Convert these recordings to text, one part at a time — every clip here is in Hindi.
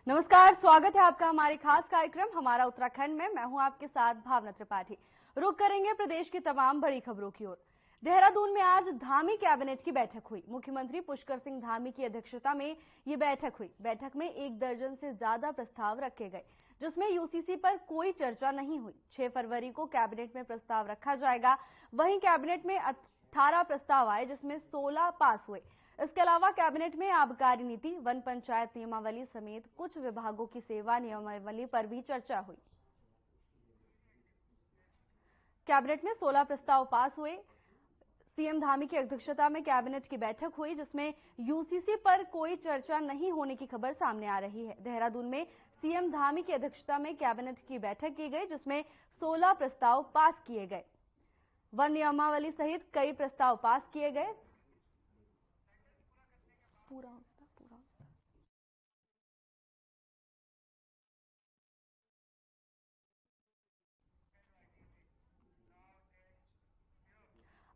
नमस्कार, स्वागत है आपका हमारे खास कार्यक्रम हमारा उत्तराखंड में। मैं हूं आपके साथ भावना त्रिपाठी। रुक करेंगे प्रदेश की तमाम बड़ी खबरों की ओर। देहरादून में आज धामी कैबिनेट की बैठक हुई। मुख्यमंत्री पुष्कर सिंह धामी की अध्यक्षता में ये बैठक हुई। बैठक में 1 दर्जन से ज्यादा प्रस्ताव रखे गए, जिसमें यूसीसी पर कोई चर्चा नहीं हुई। 6 फरवरी को कैबिनेट में प्रस्ताव रखा जाएगा। वहीं कैबिनेट में 18 प्रस्ताव आए, जिसमें 16 पास हुए। इसके अलावा कैबिनेट में आबकारी नीति, वन पंचायत नियमावली समेत कुछ विभागों की सेवा नियमावली पर भी चर्चा हुई। कैबिनेट में 16 प्रस्ताव पास हुए। सीएम धामी की अध्यक्षता में कैबिनेट की बैठक हुई, जिसमें यूसीसी पर कोई चर्चा नहीं होने की खबर सामने आ रही है। देहरादून में सीएम धामी की अध्यक्षता में कैबिनेट की बैठक की गई, जिसमें 16 प्रस्ताव पास किए गए। वन नियमावली सहित कई प्रस्ताव पास किए गए। पूरा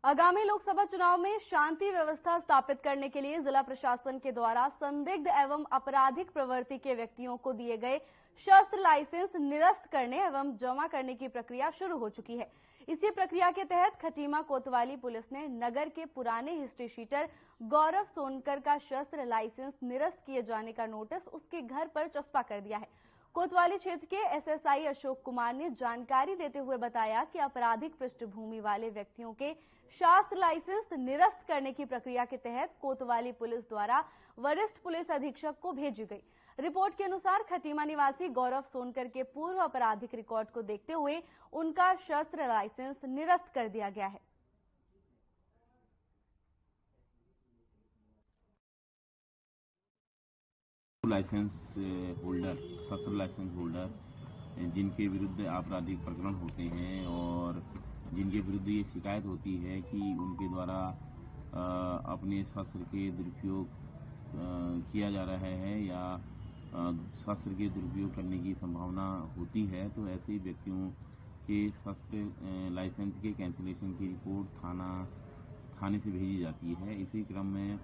आगामी लोकसभा चुनाव में शांति व्यवस्था स्थापित करने के लिए जिला प्रशासन के द्वारा संदिग्ध एवं आपराधिक प्रवृत्ति के व्यक्तियों को दिए गए शस्त्र लाइसेंस निरस्त करने एवं जमा करने की प्रक्रिया शुरू हो चुकी है। इसी प्रक्रिया के तहत खटीमा कोतवाली पुलिस ने नगर के पुराने हिस्ट्री शीटर गौरव सोनकर का शस्त्र लाइसेंस निरस्त किए जाने का नोटिस उसके घर पर चस्पा कर दिया है। कोतवाली क्षेत्र के एसएसआई अशोक कुमार ने जानकारी देते हुए बताया कि आपराधिक पृष्ठभूमि वाले व्यक्तियों के शस्त्र लाइसेंस निरस्त करने की प्रक्रिया के तहत कोतवाली पुलिस द्वारा वरिष्ठ पुलिस अधीक्षक को भेजी गई। रिपोर्ट के अनुसार खटीमा निवासी गौरव सोनकर के पूर्व आपराधिक रिकॉर्ड को देखते हुए उनका शस्त्र लाइसेंस निरस्त कर दिया गया है। लाइसेंस होल्डर, शस्त्र लाइसेंस होल्डर जिनके विरुद्ध आपराधिक प्रकरण होते हैं और जिनके विरुद्ध ये शिकायत होती है कि उनके द्वारा अपने शस्त्र के दुरुपयोग किया जा रहा है या शस्त्र के दुरुपयोग करने की संभावना होती है, तो ऐसे व्यक्तियों के शस्त्र लाइसेंस के कैंसिलेशन की रिपोर्ट थाने से भेजी जाती है। इसी क्रम में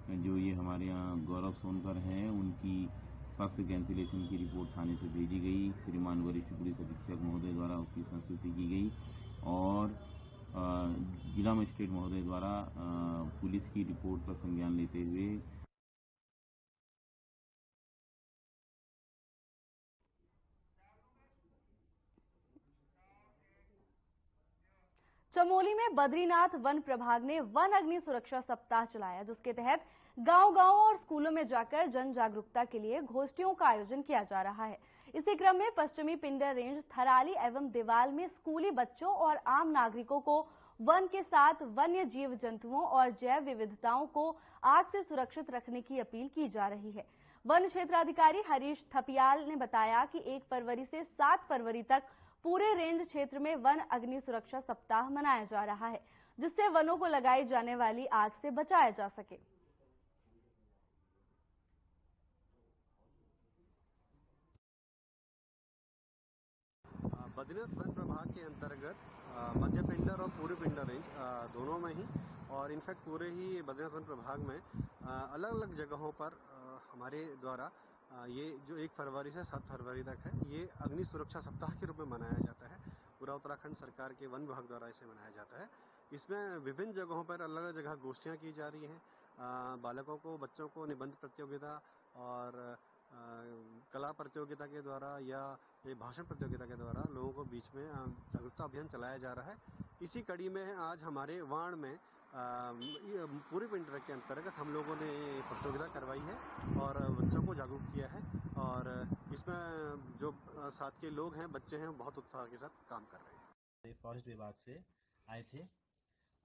जो ये हमारे यहाँ गौरव सोनकर हैं, उनकी शस्त्र कैंसिलेशन की रिपोर्ट थाने से भेजी गई। श्रीमान वरिष्ठ पुलिस अधीक्षक महोदय द्वारा उसकी संस्तुति की गई और जिला मजिस्ट्रेट महोदय द्वारा पुलिस की रिपोर्ट पर संज्ञान लेते हुए चमोली में बद्रीनाथ वन प्रभाग ने वन अग्नि सुरक्षा सप्ताह चलाया, जिसके तहत गांव-गांव और स्कूलों में जाकर जन जागरूकता के लिए गोष्ठियों का आयोजन किया जा रहा है। इसी क्रम में पश्चिमी पिंडर रेंज, थराली एवं देवाल में स्कूली बच्चों और आम नागरिकों को वन के साथ वन्य जीव जंतुओं और जैव विविधताओं को आग से सुरक्षित रखने की अपील की जा रही है। वन क्षेत्राधिकारी हरीश थपियाल ने बताया कि 1 फरवरी से 7 फरवरी तक पूरे रेंज क्षेत्र में वन अग्नि सुरक्षा सप्ताह मनाया जा रहा है, जिससे वनों को लगाई जाने वाली आग से बचाया जा सके। बद्रीनाथ वन प्रभाग के अंतर्गत मध्य पिंडर और पूर्वी पिंडर रेंज दोनों में ही और इनफैक्ट पूरे ही बद्रीनाथ वन प्रभाग में अलग अलग जगहों पर हमारे द्वारा ये जो 1 फरवरी से 7 फरवरी तक है, ये अग्नि सुरक्षा सप्ताह के रूप में मनाया जाता है। पूरा उत्तराखंड सरकार के वन विभाग द्वारा इसे मनाया जाता है। इसमें विभिन्न जगहों पर अलग अलग जगह गोष्ठियाँ की जा रही हैं। बालकों को, बच्चों को निबंध प्रतियोगिता और कला प्रतियोगिता के द्वारा या ये भाषण प्रतियोगिता के द्वारा लोगों को बीच में जागरूकता अभियान चलाया जा रहा है। इसी कड़ी में आज हमारे वाण में पूरी पिंडर के अंतर्गत हम लोगों ने प्रतियोगिता करवाई है और बच्चों को जागरूक किया है और इसमें जो साथ के लोग हैं, बच्चे हैं, बहुत उत्साह के साथ काम कर रहे हैं। फॉरेस्ट विभाग से आए थे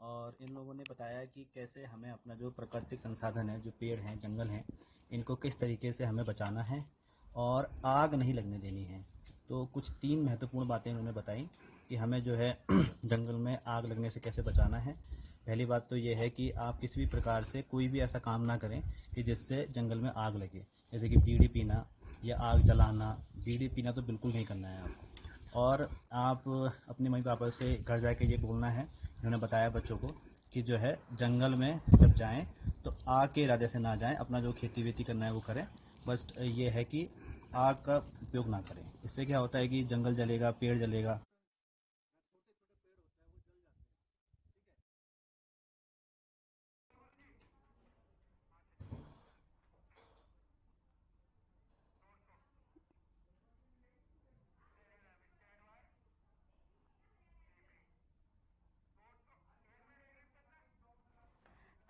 और इन लोगों ने बताया कि कैसे हमें अपना जो प्राकृतिक संसाधन है, जो पेड़ हैं, जंगल हैं, इनको किस तरीके से हमें बचाना है और आग नहीं लगने देनी है। तो कुछ 3 महत्वपूर्ण बातें इन्होंने बताई कि हमें जो है जंगल में आग लगने से कैसे बचाना है। पहली बात तो ये है कि आप किसी भी प्रकार से कोई भी ऐसा काम ना करें कि जिससे जंगल में आग लगे, जैसे कि बीड़ी पीना या आग जलाना। बीड़ी पीना तो बिल्कुल नहीं करना है आपको। और आप अपने मम्मी पापा से घर जाके ये बोलना है, इन्होंने बताया बच्चों को, कि जो है जंगल में जब जाएं तो आग के इरादे से ना जाएं, अपना जो खेती वेती करना है वो करें। बस ये है कि आग का उपयोग ना करें। इससे क्या होता है कि जंगल जलेगा, पेड़ जलेगा।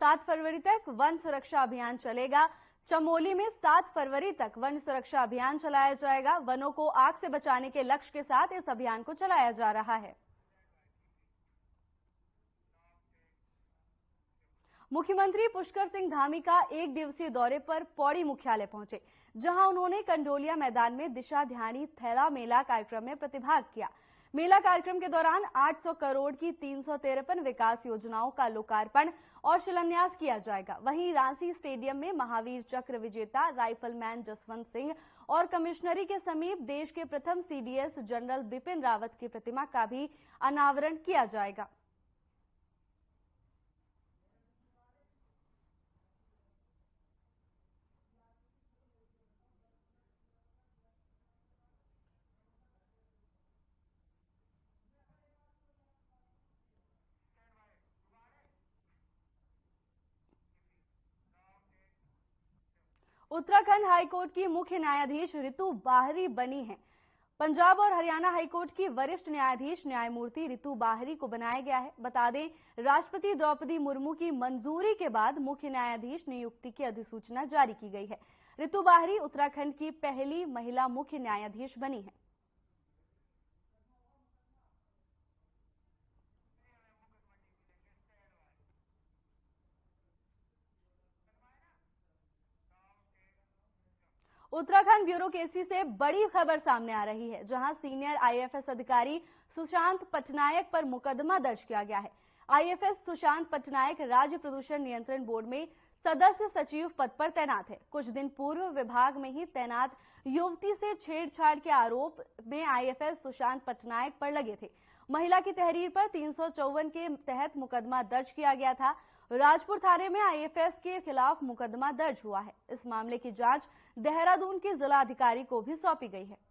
सात फरवरी तक वन सुरक्षा अभियान चलेगा। चमोली में 7 फरवरी तक वन सुरक्षा अभियान चलाया जाएगा। वनों को आग से बचाने के लक्ष्य के साथ इस अभियान को चलाया जा रहा है। मुख्यमंत्री पुष्कर सिंह धामी का 1 दिवसीय दौरे पर पौड़ी मुख्यालय पहुंचे, जहां उन्होंने कंडोलिया मैदान में दिशा ध्यानी थैला मेला कार्यक्रम में प्रतिभाग किया। मेला कार्यक्रम के दौरान 800 करोड़ की 353 विकास योजनाओं का लोकार्पण और शिलान्यास किया जाएगा। वहीं रांसी स्टेडियम में महावीर चक्र विजेता राइफलमैन जसवंत सिंह और कमिश्नरी के समीप देश के प्रथम सीडीएस जनरल बिपिन रावत की प्रतिमा का भी अनावरण किया जाएगा। उत्तराखंड हाईकोर्ट की मुख्य न्यायाधीश रितु बाहरी बनी हैं। पंजाब और हरियाणा हाईकोर्ट की वरिष्ठ न्यायाधीश न्यायमूर्ति रितु बाहरी को बनाया गया है। बता दें, राष्ट्रपति द्रौपदी मुर्मू की मंजूरी के बाद मुख्य न्यायाधीश नियुक्ति की अधिसूचना जारी की गई है। रितु बाहरी उत्तराखंड की पहली महिला मुख्य न्यायाधीश बनी है। उत्तराखंड ब्यूरोक्रेसी से बड़ी खबर सामने आ रही है, जहां सीनियर आईएफएस अधिकारी सुशांत पटनायक पर मुकदमा दर्ज किया गया है। आईएफएस सुशांत पटनायक राज्य प्रदूषण नियंत्रण बोर्ड में सदस्य सचिव पद पर तैनात है। कुछ दिन पूर्व विभाग में ही तैनात युवती से छेड़छाड़ के आरोप में आईएफएस सुशांत पटनायक पर लगे थे। महिला की तहरीर पर 354 के तहत मुकदमा दर्ज किया गया था। राजपुर थाने में आईएफएस के खिलाफ मुकदमा दर्ज हुआ है। इस मामले की जांच देहरादून के जिला अधिकारी को भी सौंपी गई है।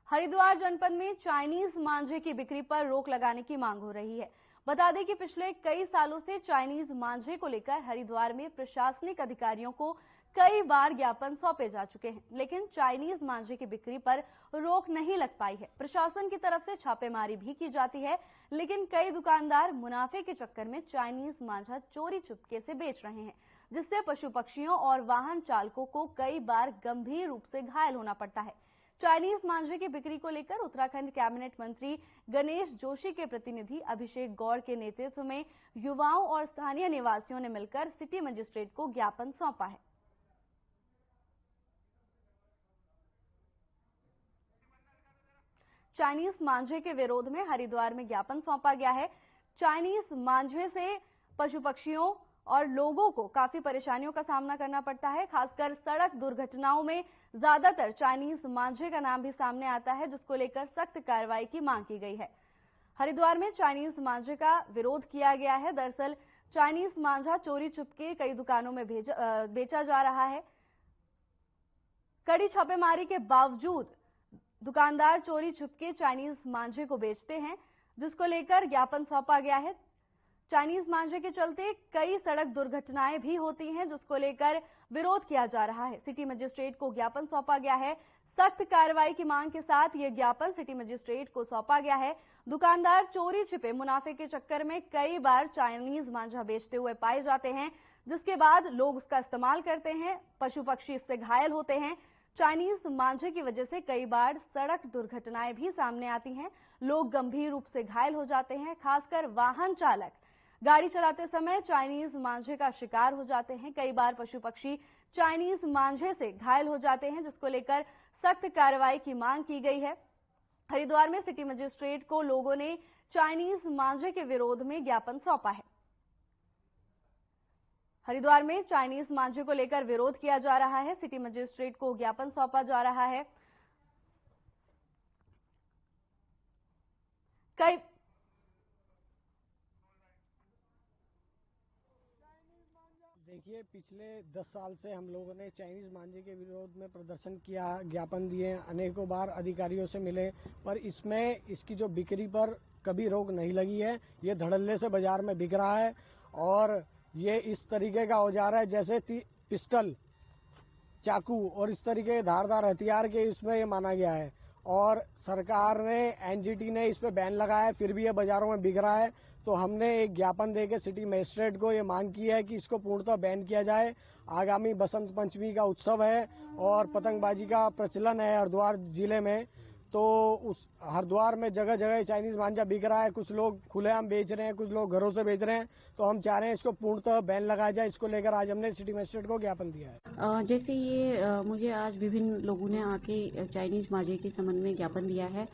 हरिद्वार जनपद में चाइनीज मांझे की बिक्री पर रोक लगाने की मांग हो रही है। बता दें कि पिछले कई सालों से चाइनीज मांझे को लेकर हरिद्वार में प्रशासनिक अधिकारियों को कई बार ज्ञापन सौंपे जा चुके हैं, लेकिन चाइनीज मांझे की बिक्री पर रोक नहीं लग पाई है। प्रशासन की तरफ से छापेमारी भी की जाती है, लेकिन कई दुकानदार मुनाफे के चक्कर में चाइनीज मांझा चोरी चुपके से बेच रहे हैं, जिससे पशु पक्षियों और वाहन चालकों को कई बार गंभीर रूप से घायल होना पड़ता है। चाइनीज मांझे की बिक्री को लेकर उत्तराखंड कैबिनेट मंत्री गणेश जोशी के प्रतिनिधि अभिषेक गौड़ के नेतृत्व में युवाओं और स्थानीय निवासियों ने मिलकर सिटी मजिस्ट्रेट को ज्ञापन सौंपा है। चाइनीज मांझे के विरोध में हरिद्वार में ज्ञापन सौंपा गया है। चाइनीज मांझे से पशु पक्षियों और लोगों को काफी परेशानियों का सामना करना पड़ता है। खासकर सड़क दुर्घटनाओं में ज्यादातर चाइनीज मांझे का नाम भी सामने आता है, जिसको लेकर सख्त कार्रवाई की मांग की गई है। हरिद्वार में चाइनीज मांझे का विरोध किया गया है। दरअसल चाइनीज मांझा चोरी छुपके कई दुकानों में बेचा जा रहा है। कड़ी छापेमारी के बावजूद दुकानदार चोरी छुपके चाइनीज मांझे को बेचते हैं, जिसको लेकर ज्ञापन सौंपा गया है। चाइनीज मांझे के चलते कई सड़क दुर्घटनाएं भी होती हैं, जिसको लेकर विरोध किया जा रहा है। सिटी मजिस्ट्रेट को ज्ञापन सौंपा गया है। सख्त कार्रवाई की मांग के साथ यह ज्ञापन सिटी मजिस्ट्रेट को सौंपा गया है। दुकानदार चोरी छिपे मुनाफे के चक्कर में कई बार चाइनीज मांझा बेचते हुए पाए जाते हैं, जिसके बाद लोग उसका इस्तेमाल करते हैं। पशु पक्षी इससे घायल होते हैं। चाइनीज मांझे की वजह से कई बार सड़क दुर्घटनाएं भी सामने आती हैं। लोग गंभीर रूप से घायल हो जाते हैं। खासकर वाहन चालक गाड़ी चलाते समय चाइनीज मांझे का शिकार हो जाते हैं। कई बार पशु पक्षी चाइनीज मांझे से घायल हो जाते हैं, जिसको लेकर सख्त कार्रवाई की मांग की गई है। हरिद्वार में सिटी मजिस्ट्रेट को लोगों ने चाइनीज मांझे के विरोध में ज्ञापन सौंपा है। हरिद्वार में चाइनीज मांझे को लेकर विरोध किया जा रहा है। सिटी मजिस्ट्रेट को ज्ञापन सौंपा जा रहा है। कई देखिए, पिछले 10 साल से हम लोगों ने चाइनीज मांझे के विरोध में प्रदर्शन किया, ज्ञापन दिए, अनेकों बार अधिकारियों से मिले, पर इसकी जो बिक्री पर कभी रोक नहीं लगी है। ये धड़ल्ले से बाजार में बिक रहा है और ये इस तरीके का औजार है जैसे पिस्टल, चाकू और इस तरीके के धारदार हथियार के इसमें ये माना गया है। और सरकार ने, एनजीटी ने इस पे बैन लगाया है, फिर भी ये बाजारों में बिक रहा है। तो हमने एक ज्ञापन देकर सिटी मजिस्ट्रेट को ये मांग की है कि इसको पूर्णतः बैन किया जाए। आगामी बसंत पंचमी का उत्सव है और पतंगबाजी का प्रचलन है हरिद्वार जिले में, तो उस हरिद्वार में जगह जगह चाइनीज मांझा बिक रहा है। कुछ लोग खुलेआम बेच रहे हैं, कुछ लोग घरों से बेच रहे हैं। तो हम चाह रहे हैं इसको पूर्णतः बैन लगाया जाए। इसको लेकर आज हमने सिटी मजिस्ट्रेट को ज्ञापन दिया है। जैसे ये मुझे आज विभिन्न लोगों ने आके चाइनीज मांझे के संबंध में ज्ञापन दिया है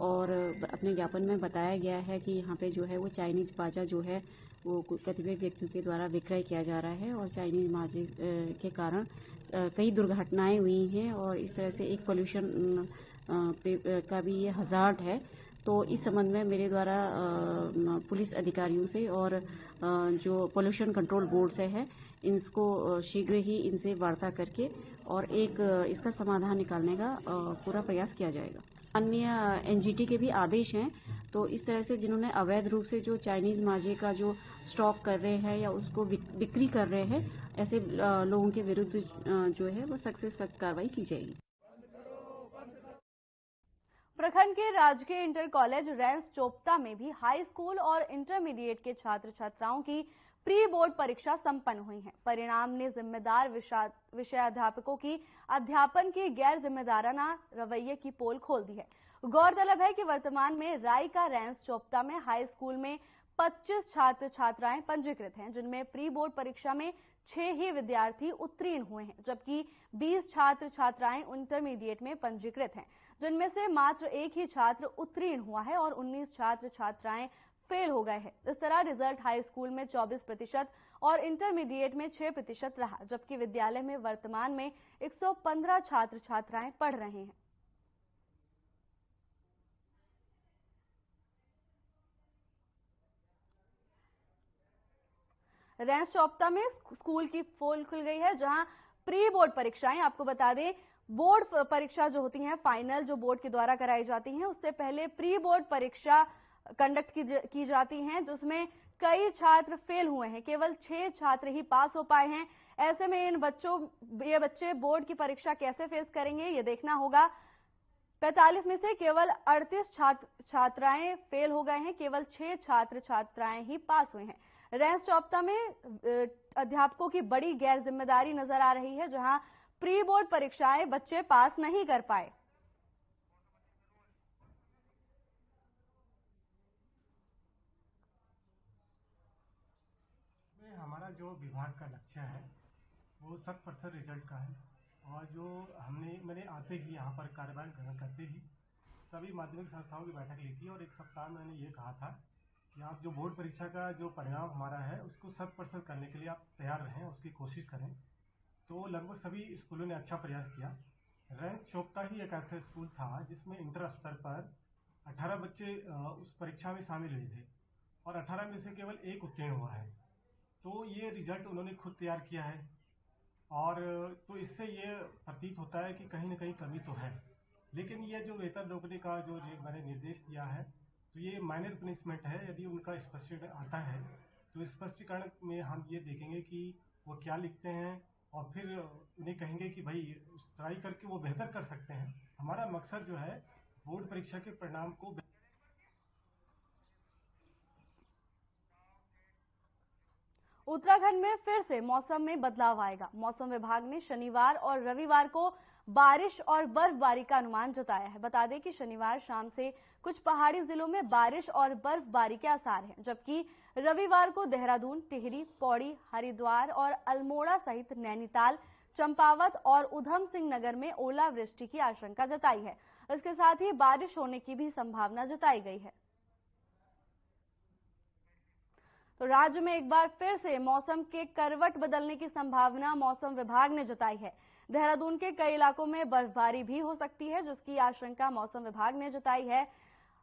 और अपने ज्ञापन में बताया गया है कि यहाँ पे जो है वो चाइनीज मांझा जो है वो कतिपय व्यक्तियों के द्वारा विक्रय किया जा रहा है और चाइनीज मांझे के कारण कई दुर्घटनाएं हुई हैं और इस तरह से एक पोल्यूशन का भी ये हजार्ड है। तो इस संबंध में मेरे द्वारा पुलिस अधिकारियों से और जो पोल्यूशन कंट्रोल बोर्ड से है, इनको शीघ्र ही इनसे वार्ता करके और एक इसका समाधान निकालने का पूरा प्रयास किया जाएगा। अन्य एनजीटी के भी आदेश हैं, तो इस तरह से जिन्होंने अवैध रूप से जो चाइनीज मांझे का जो स्टॉक कर रहे हैं या उसको बिक्री कर रहे हैं, ऐसे लोगों के विरुद्ध जो है वो सख्त से सख्त कार्रवाई की जाएगी। प्रखंड के राजकीय इंटर कॉलेज रेंस चोपता में भी हाई स्कूल और इंटरमीडिएट के छात्र छात्राओं की प्री बोर्ड परीक्षा संपन्न हुई है। परिणाम ने जिम्मेदार विषयाध्यापकों की अध्यापन की गैर जिम्मेदाराना रवैये की पोल खोल दी है। गौरतलब है कि वर्तमान में राय का रेंस चोपता में हाई स्कूल में 25 छात्र छात्राएं पंजीकृत हैं, जिनमें प्री बोर्ड परीक्षा में 6 ही विद्यार्थी उत्तीर्ण हुए हैं, जबकि 20 छात्र छात्राएं इंटरमीडिएट में पंजीकृत हैं, जिनमें से मात्र 1 ही छात्र उत्तीर्ण हुआ है और 19 छात्र छात्राएं फेल हो गए हैं। इस तरह रिजल्ट हाई स्कूल में 24% और इंटरमीडिएट में 6% रहा, जबकि विद्यालय में वर्तमान में 115 छात्र छात्राएं पढ़ रहे हैं। रेंस चोपता में स्कूल की पोल खुल गई है, जहां प्री बोर्ड परीक्षाएं, आपको बता दें बोर्ड परीक्षा जो होती है फाइनल जो बोर्ड के द्वारा कराई जाती हैं, उससे पहले प्री बोर्ड परीक्षा कंडक्ट की जाती हैं, जिसमें कई छात्र फेल हुए हैं। केवल 6 छात्र ही पास हो पाए हैं। ऐसे में ये बच्चे बोर्ड की परीक्षा कैसे फेस करेंगे, ये देखना होगा। 45 में से केवल 38 छात्राएं फेल हो गए हैं, केवल 6 छात्र छात्राएं ही पास हुए हैं। रेंस चोपता में अध्यापकों की बड़ी गैर जिम्मेदारी नजर आ रही है, जहां प्री बोर्ड परीक्षाएं बच्चे पास नहीं कर पाए। हमारा जो विभाग का लक्ष्य है वो 100% रिजल्ट का है और जो मैंने आते ही यहाँ पर कार्यभार ग्रहण करते ही सभी माध्यमिक संस्थाओं की बैठक ली थी और एक सप्ताह में मैंने ये कहा था कि आप जो बोर्ड परीक्षा का जो परिणाम हमारा है उसको 100% करने के लिए आप तैयार रहें, उसकी कोशिश करें। तो लगभग सभी स्कूलों ने अच्छा प्रयास किया। रेंस चोपता ही एक ऐसा स्कूल था जिसमें इंटर स्तर पर 18 बच्चे उस परीक्षा में शामिल हुए थे और 18 में से केवल 1 उत्तीर्ण हुआ है। तो ये रिजल्ट उन्होंने खुद तैयार किया है और तो इससे ये प्रतीत होता है कि कहीं ना कहीं कमी तो है, लेकिन ये जो वेतन रोकने का जो मैंने निर्देश दिया है तो ये माइनर पनिशमेंट है। यदि उनका स्पष्टीकरण आता है तो स्पष्टीकरण में हम ये देखेंगे कि वो क्या लिखते हैं और फिर उन्हें कहेंगे कि भाई ट्राई करके वो बेहतर कर सकते हैं। हमारा मकसद जो है बोर्ड परीक्षा के परिणाम को उत्तराखंड में फिर से मौसम में बदलाव आएगा। मौसम विभाग ने शनिवार और रविवार को बारिश और बर्फबारी का अनुमान जताया है। बता दें कि शनिवार शाम से कुछ पहाड़ी जिलों में बारिश और बर्फबारी के आसार हैं, जबकि रविवार को देहरादून, टिहरी, पौड़ी, हरिद्वार और अल्मोड़ा सहित नैनीताल, चंपावत और उधम सिंह नगर में ओलावृष्टि की आशंका जताई है। इसके साथ ही बारिश होने की भी संभावना जताई गई है। तो राज्य में एक बार फिर से मौसम के करवट बदलने की संभावना मौसम विभाग ने जताई है। देहरादून के कई इलाकों में बर्फबारी भी हो सकती है, जिसकी आशंका मौसम विभाग ने जताई है।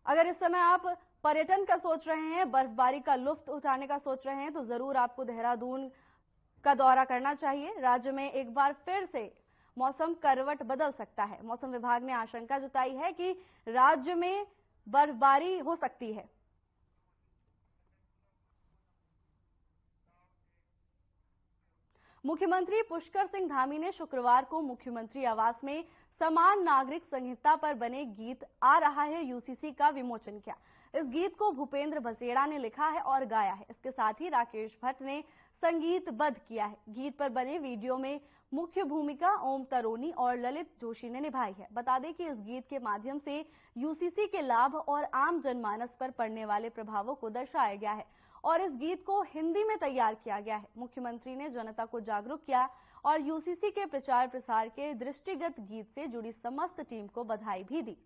अगर इस समय आप पर्यटन का सोच रहे हैं, बर्फबारी का लुत्फ उठाने का सोच रहे हैं, तो जरूर आपको देहरादून का दौरा करना चाहिए। राज्य में एक बार फिर से मौसम करवट बदल सकता है। मौसम विभाग ने आशंका जताई है कि राज्य में बर्फबारी हो सकती है। मुख्यमंत्री पुष्कर सिंह धामी ने शुक्रवार को मुख्यमंत्री आवास में समान नागरिक संहिता पर बने गीत आ रहा है यूसीसी का विमोचन किया। इस गीत को भूपेंद्र बसेड़ा ने लिखा है और गाया है। इसके साथ ही राकेश भट्ट ने संगीतबद्ध किया है। गीत पर बने वीडियो में मुख्य भूमिका ओम तरोनी और ललित जोशी ने निभाई है। बता दें कि इस गीत के माध्यम से यूसीसी के लाभ और आम जनमानस पर पड़ने वाले प्रभावों को दर्शाया गया है और इस गीत को हिंदी में तैयार किया गया है। मुख्यमंत्री ने जनता को जागरूक किया और यूसीसी के प्रचार प्रसार के दृष्टिगत गीत से जुड़ी समस्त टीम को बधाई भी दी।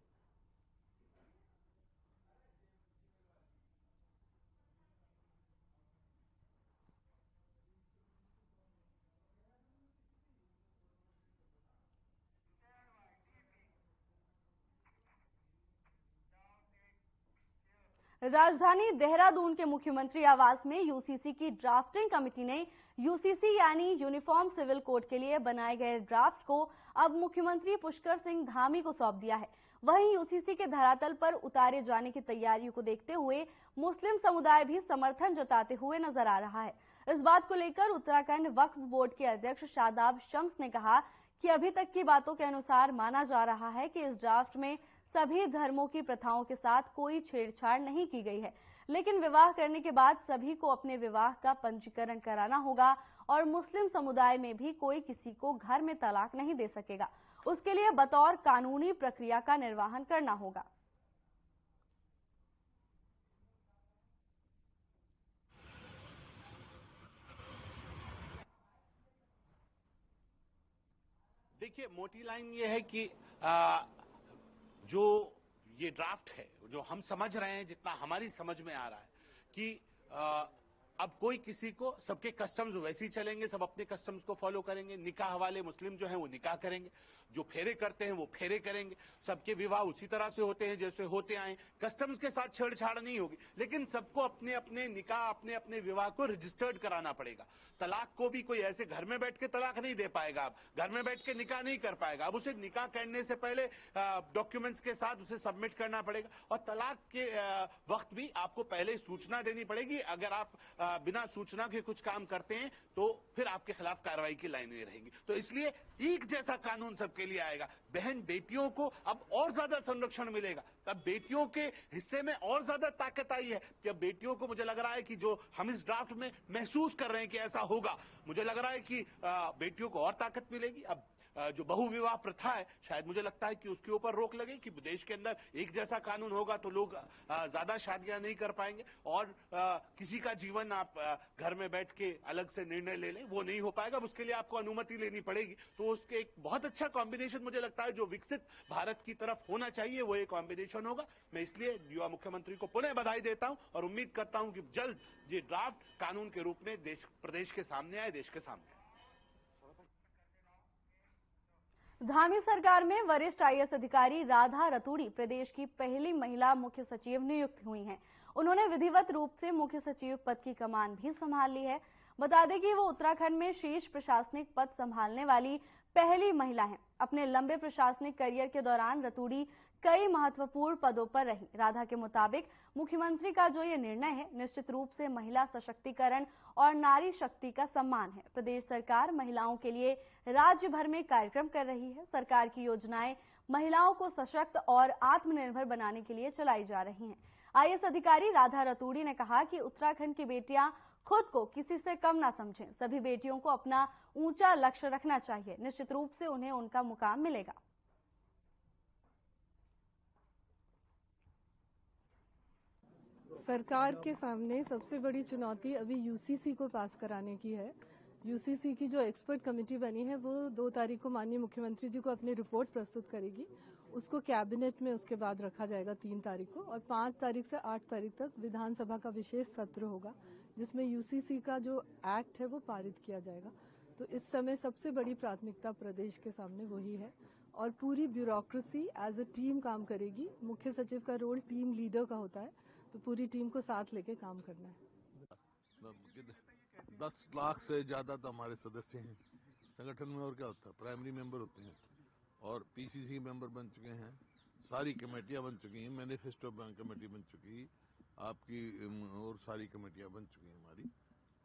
राजधानी देहरादून के मुख्यमंत्री आवास में यूसीसी की ड्राफ्टिंग कमेटी ने यूसीसी यानी यूनिफॉर्म सिविल कोड के लिए बनाए गए ड्राफ्ट को अब मुख्यमंत्री पुष्कर सिंह धामी को सौंप दिया है। वहीं यूसीसी के धरातल पर उतारे जाने की तैयारियों को देखते हुए मुस्लिम समुदाय भी समर्थन जताते हुए नजर आ रहा है। इस बात को लेकर उत्तराखंड वक्फ बोर्ड के अध्यक्ष शादाब शम्स ने कहा कि अभी तक की बातों के अनुसार माना जा रहा है कि इस ड्राफ्ट में सभी धर्मों की प्रथाओं के साथ कोई छेड़छाड़ नहीं की गई है, लेकिन विवाह करने के बाद सभी को अपने विवाह का पंजीकरण कराना होगा और मुस्लिम समुदाय में भी कोई किसी को घर में तलाक नहीं दे सकेगा। उसके लिए बतौर कानूनी प्रक्रिया का निर्वहन करना होगा। देखिए, मोटी लाइन ये है कि जो ये ड्राफ्ट है, जो हम समझ रहे हैं, जितना हमारी समझ में आ रहा है कि अब कोई किसी को, सबके कस्टम्स वैसे ही चलेंगे, सब अपने कस्टम्स को फॉलो करेंगे। निकाह वाले मुस्लिम जो हैं वो निकाह करेंगे, जो फेरे करते हैं वो फेरे करेंगे, सबके विवाह उसी तरह से होते हैं जैसे होते आए। कस्टम्स के साथ छेड़छाड़ नहीं होगी, लेकिन सबको अपने अपने निकाह, अपने अपने विवाह को रजिस्टर्ड कराना पड़ेगा। तलाक को भी कोई ऐसे घर में बैठ के तलाक नहीं दे पाएगा, अब घर में बैठ के निकाह नहीं कर पाएगा। अब उसे निकाह करने से पहले डॉक्यूमेंट्स के साथ उसे सबमिट करना पड़ेगा और तलाक के वक्त भी आपको पहले सूचना देनी पड़ेगी। अगर आप बिना सूचना के कुछ काम करते हैं तो फिर आपके खिलाफ कार्रवाई की लाइनें रहेंगी। तो इसलिए एक जैसा कानून सबके लिए आएगा। बहन बेटियों को अब और ज्यादा संरक्षण मिलेगा। तब बेटियों के हिस्से में और ज्यादा ताकत आई है कि अब बेटियों को, मुझे लग रहा है कि जो हम इस ड्राफ्ट में महसूस कर रहे हैं कि ऐसा होगा, मुझे लग रहा है कि बेटियों को और ताकत मिलेगी। अब जो बहुविवाह प्रथा है, शायद मुझे लगता है कि उसके ऊपर रोक लगे कि देश के अंदर एक जैसा कानून होगा तो लोग ज्यादा शादियां नहीं कर पाएंगे और किसी का जीवन आप घर में बैठ के अलग से निर्णय ले लें, वो नहीं हो पाएगा। उसके लिए आपको अनुमति लेनी पड़ेगी। तो उसके एक बहुत अच्छा कॉम्बिनेशन मुझे लगता है जो विकसित भारत की तरफ होना चाहिए, वो एक कॉम्बिनेशन होगा। मैं इसलिए युवा मुख्यमंत्री को पुनः बधाई देता हूं और उम्मीद करता हूं कि जल्द ये ड्राफ्ट कानून के रूप में प्रदेश के सामने आए, देश के सामने आए। धामी सरकार में वरिष्ठ आईएएस अधिकारी राधा रतूड़ी प्रदेश की पहली महिला मुख्य सचिव नियुक्त हुई हैं। उन्होंने विधिवत रूप से मुख्य सचिव पद की कमान भी संभाल ली है। बता दें कि वो उत्तराखंड में शीर्ष प्रशासनिक पद संभालने वाली पहली महिला हैं। अपने लंबे प्रशासनिक करियर के दौरान रतूड़ी कई महत्वपूर्ण पदों पर रही। राधा के मुताबिक मुख्यमंत्री का जो ये निर्णय है, निश्चित रूप से महिला सशक्तिकरण और नारी शक्ति का सम्मान है। प्रदेश सरकार महिलाओं के लिए राज्य भर में कार्यक्रम कर रही है। सरकार की योजनाएं महिलाओं को सशक्त और आत्मनिर्भर बनाने के लिए चलाई जा रही हैं। आईएएस अधिकारी राधा रतूड़ी ने कहा कि उत्तराखंड की बेटियां खुद को किसी से कम ना समझें। सभी बेटियों को अपना ऊंचा लक्ष्य रखना चाहिए। निश्चित रूप से उन्हें उनका मुकाम मिलेगा। सरकार के सामने सबसे बड़ी चुनौती अभी यूसीसी को पास कराने की है। यूसीसी की जो एक्सपर्ट कमेटी बनी है वो 2 तारीख को माननीय मुख्यमंत्री जी को अपनी रिपोर्ट प्रस्तुत करेगी। उसको कैबिनेट में उसके बाद रखा जाएगा 3 तारीख को और 5 तारीख से 8 तारीख तक विधानसभा का विशेष सत्र होगा जिसमें यूसीसी का जो एक्ट है वो पारित किया जाएगा। तो इस समय सबसे बड़ी प्राथमिकता प्रदेश के सामने वही है और पूरी ब्यूरोक्रेसी एज अ टीम काम करेगी। मुख्य सचिव का रोल टीम लीडर का होता है, तो पूरी टीम को साथ लेके काम करना है। 10 लाख से ज्यादा तो हमारे सदस्य हैं संगठन में, और क्या होता है, प्राइमरी मेंबर होते हैं और पीसीसी मेंबर बन चुके हैं, सारी कमेटियां बन चुकी हैं, मैनिफेस्टो कमेटी बन चुकी, आपकी और सारी कमेटियां बन चुकी हैं हमारी।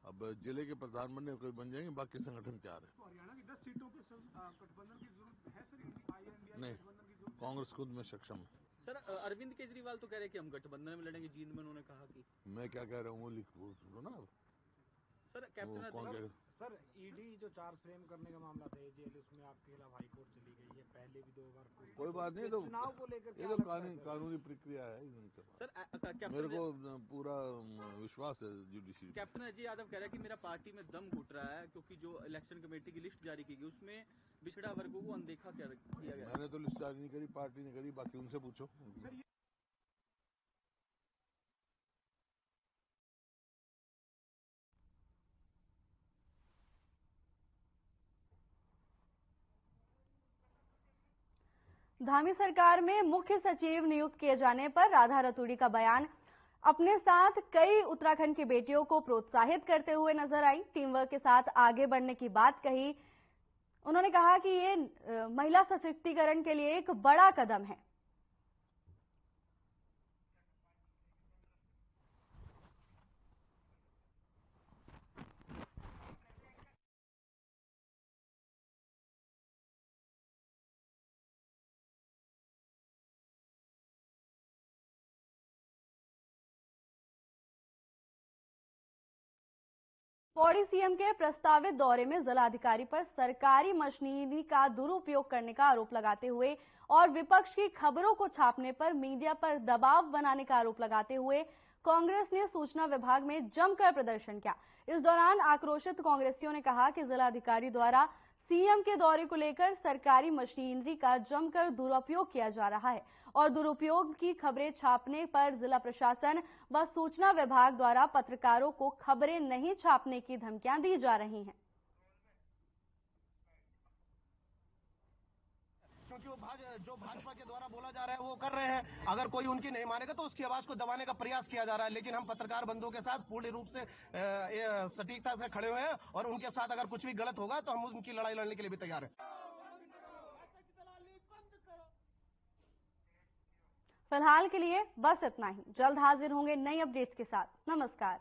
अब जिले के प्रधान बनने कोई बन जाएंगे, बाकी संगठन तैयार है। हरियाणा की 10 सीटों पे गठबंधन की जरूरत है सर? नहीं, कांग्रेस खुद में सक्षम है। सर अरविंद केजरीवाल तो कह रहे हैं कि हम गठबंधन में लड़ेंगे, जींद में उन्होंने कहा कि मैं क्या कह रहा हूँ वो लिखो सुनो ना। सर कैप्टन सर ईडी जो चार्ज फ्रेम करने का मामला था एजेएल, उसमें आपके खिलाफ हाईकोर्ट चली गई है, पहले भी 2 बार कोई बात नहीं, तो चुनाव को लेकर ये तो कानूनी प्रक्रिया है इनके पास। मेरे को पूरा विश्वास है जुडिशरी। कैप्टन अजय यादव कह रहा है कि मेरा पार्टी में दम घुट रहा है क्योंकि जो इलेक्शन कमेटी की लिस्ट जारी की गई उसमें पिछड़ा वर्गों को अनदेखा किया गया। मैंने तो लिस्ट जारी नहीं करी, पार्टी ने करी, बाकी उनसे पूछो। धामी सरकार में मुख्य सचिव नियुक्त किए जाने पर राधा रतूड़ी का बयान अपने साथ कई उत्तराखंड की बेटियों को प्रोत्साहित करते हुए नजर आई। टीम वर्क के साथ आगे बढ़ने की बात कही। उन्होंने कहा कि ये महिला सशक्तिकरण के लिए एक बड़ा कदम है। पौड़ी सीएम के प्रस्तावित दौरे में जिलाधिकारी पर सरकारी मशीनरी का दुरुपयोग करने का आरोप लगाते हुए और विपक्ष की खबरों को छापने पर मीडिया पर दबाव बनाने का आरोप लगाते हुए कांग्रेस ने सूचना विभाग में जमकर प्रदर्शन किया। इस दौरान आक्रोशित कांग्रेसियों ने कहा कि जिलाधिकारी द्वारा सीएम के दौरे को लेकर सरकारी मशीनरी का जमकर दुरुपयोग किया जा रहा है और दुरुपयोग की खबरें छापने पर जिला प्रशासन व सूचना विभाग द्वारा पत्रकारों को खबरें नहीं छापने की धमकियां दी जा रही हैं। क्योंकि वो जो भाजपा के द्वारा बोला जा रहा है वो कर रहे हैं, अगर कोई उनकी नहीं मानेगा तो उसकी आवाज को दबाने का प्रयास किया जा रहा है। लेकिन हम पत्रकार बंधुओं के साथ पूर्ण रूप से सटीकता से खड़े हुए हैं और उनके साथ अगर कुछ भी गलत होगा तो हम उनकी लड़ाई लड़ने के लिए भी तैयार हैं। फिलहाल के लिए बस इतना ही। जल्द हाजिर होंगे नई अपडेट्स के साथ। नमस्कार।